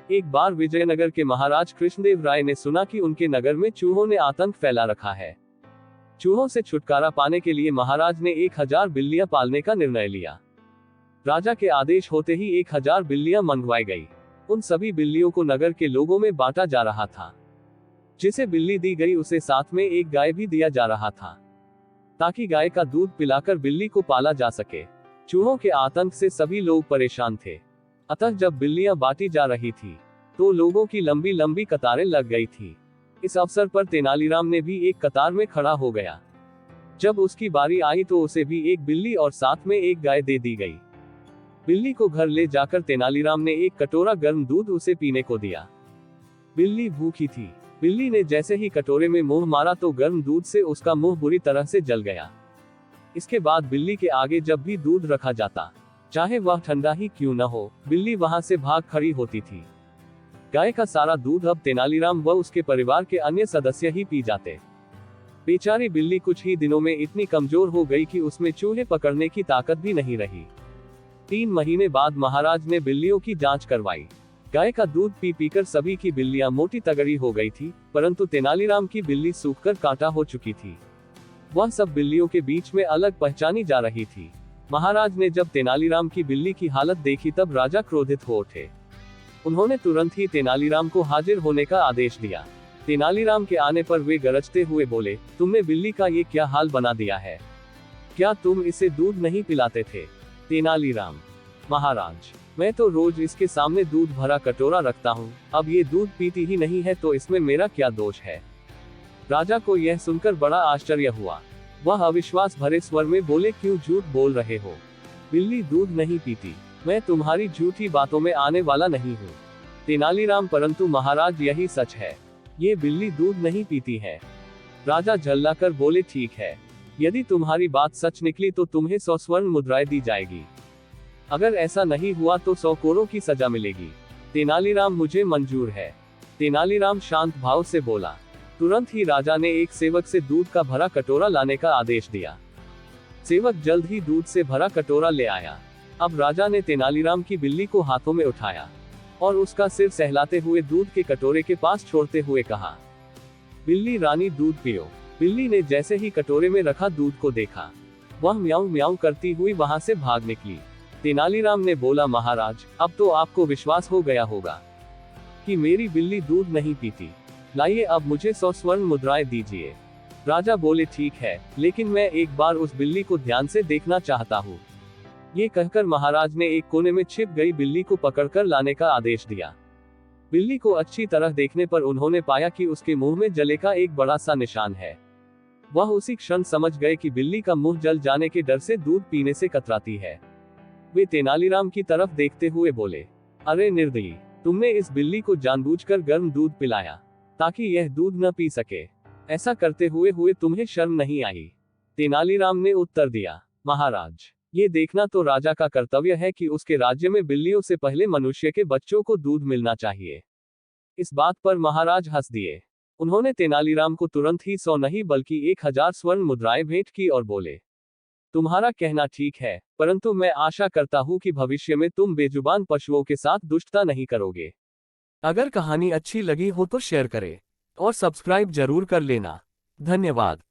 एक बार विजयनगर के महाराज कृष्णदेव राय ने सुना कि उनके नगर में चूहों ने आतंक फैला रखा है। चूहों से छुटकारा पाने के लिए महाराज ने 1000 बिल्लियां पालने का निर्णय लिया। राजा के आदेश होते ही 1000 बिल्लियां मंगवाई गई। उन सभी बिल्लियों को नगर के लोगों में बांटा जा रहा था। जिसे बिल्ली दी गई उसे साथ में एक गाय भी दिया जा रहा था, ताकि गाय का दूध पिलाकर बिल्ली को पाला जा सके। चूहों के आतंक से सभी लोग परेशान थे। अतः जब बिल्लियां बांटी जा रही थी तो लोगों की लंबी लंबी कतारें लग गई थी। इस अवसर पर तेनालीराम ने भी एक कतार में खड़ा हो गया। जब उसकी बारी आई तो उसे भी एक बिल्ली और साथ में एक गाय दे दी गई। बिल्ली को घर ले जाकर तेनालीराम ने एक कटोरा गर्म दूध उसे पीने को दिया। बिल्ली भूखी थी। बिल्ली ने जैसे ही कटोरे में मुंह मारा तो गर्म दूध से उसका मुंह बुरी तरह से जल गया। इसके बाद बिल्ली के आगे जब भी दूध रखा जाता, चाहे वह ठंडा ही क्यों न हो, बिल्ली वहां से भाग खड़ी होती थी। गाय का सारा दूध अब तेनालीराम व उसके परिवार के अन्य सदस्य ही पी जाते। बेचारी बिल्ली कुछ ही दिनों में इतनी कमजोर हो गई कि उसमें चूहे पकड़ने की ताकत भी नहीं रही। 3 महीने बाद महाराज ने बिल्लियों की जांच करवाई। गाय का दूध पी पीकर सभी की बिल्लियां मोटी तगड़ी हो गई थी, परंतु तेनालीराम की बिल्ली सूखकर कांटा हो चुकी थी। वह सब बिल्लियों के बीच में अलग पहचानी जा रही थी। महाराज ने जब तेनालीराम की बिल्ली की हालत देखी तब राजा क्रोधित हो उठे। उन्होंने तुरंत ही तेनालीराम को हाजिर होने का आदेश दिया। तेनालीराम के आने पर वे गरजते हुए बोले, तुमने बिल्ली का ये क्या हाल बना दिया है? क्या तुम इसे दूध नहीं पिलाते थे? तेनालीराम: महाराज, मैं तो रोज इसके सामने दूध भरा कटोरा रखता हूँ, अब ये दूध पीती ही नहीं है तो इसमें मेरा क्या दोष है? राजा को यह सुनकर बड़ा आश्चर्य हुआ। वह अविश्वास भरे स्वर में बोले, क्यों झूठ बोल रहे हो? बिल्ली दूध नहीं पीती। मैं तुम्हारी झूठी बातों में आने वाला नहीं हूँ। तेनालीराम: परंतु महाराज, यही सच है, ये बिल्ली दूध नहीं पीती है। राजा झल्लाकर बोले, ठीक है, यदि तुम्हारी बात सच निकली तो तुम्हें 100 स्वर्ण मुद्राएं दी जाएगी। अगर ऐसा नहीं हुआ तो 100 कोड़ों की सजा मिलेगी। तेनालीराम: मुझे मंजूर है। तेनालीराम शांत भाव से बोला। तुरंत ही राजा ने एक सेवक से दूध का भरा कटोरा लाने का आदेश दिया। सेवक जल्द ही दूध से भरा कटोरा ले आया। अब राजा ने तेनालीराम की बिल्ली को हाथों में उठाया और उसका सिर सहलाते हुए दूध के कटोरे के पास छोड़ते हुए कहा, बिल्ली रानी दूध पियो। बिल्ली ने जैसे ही कटोरे में रखा दूध को देखा, वह म्याऊं म्याऊं करती हुई वहां से भाग निकली। तेनालीराम ने बोला, महाराज, अब तो आपको विश्वास हो गया होगा कि मेरी बिल्ली दूध नहीं पीती। लाइए अब मुझे 100 स्वर्ण मुद्राएं दीजिए। राजा बोले, ठीक है, लेकिन मैं एक बार उस बिल्ली को ध्यान से देखना चाहता हूँ। ये कहकर महाराज ने एक कोने में छिप गई बिल्ली को पकड़कर लाने का आदेश दिया। बिल्ली को अच्छी तरह देखने पर उन्होंने पाया कि उसके मुंह में जले का एक बड़ा सा निशान है। वह उसी क्षण समझ गए कि बिल्ली का मुंह जल जाने के डर से दूध पीने से कतराती है। वे तेनालीराम की तरफ देखते हुए बोले, अरे निर्दयी, तुमने इस बिल्ली को जानबूझकर गर्म दूध पिलाया ताकि यह दूध न पी सके। ऐसा करते हुए तुम्हें शर्म नहीं आई? तेनालीराम ने उत्तर दिया, महाराज, ये देखना तो राजा का कर्तव्य है कि उसके राज्य में बिल्लियों से पहले मनुष्य के बच्चों को दूध मिलना चाहिए। इस बात पर महाराज हंस दिए। उन्होंने तेनालीराम को तुरंत ही 100 नहीं बल्कि 1000 स्वर्ण मुद्राएं भेंट की और बोले, तुम्हारा कहना ठीक है, परंतु मैं आशा करता हूँ कि भविष्य में तुम बेजुबान पशुओं के साथ दुष्टता नहीं करोगे। अगर कहानी अच्छी लगी हो तो शेयर करें और सब्सक्राइब जरूर कर लेना। धन्यवाद।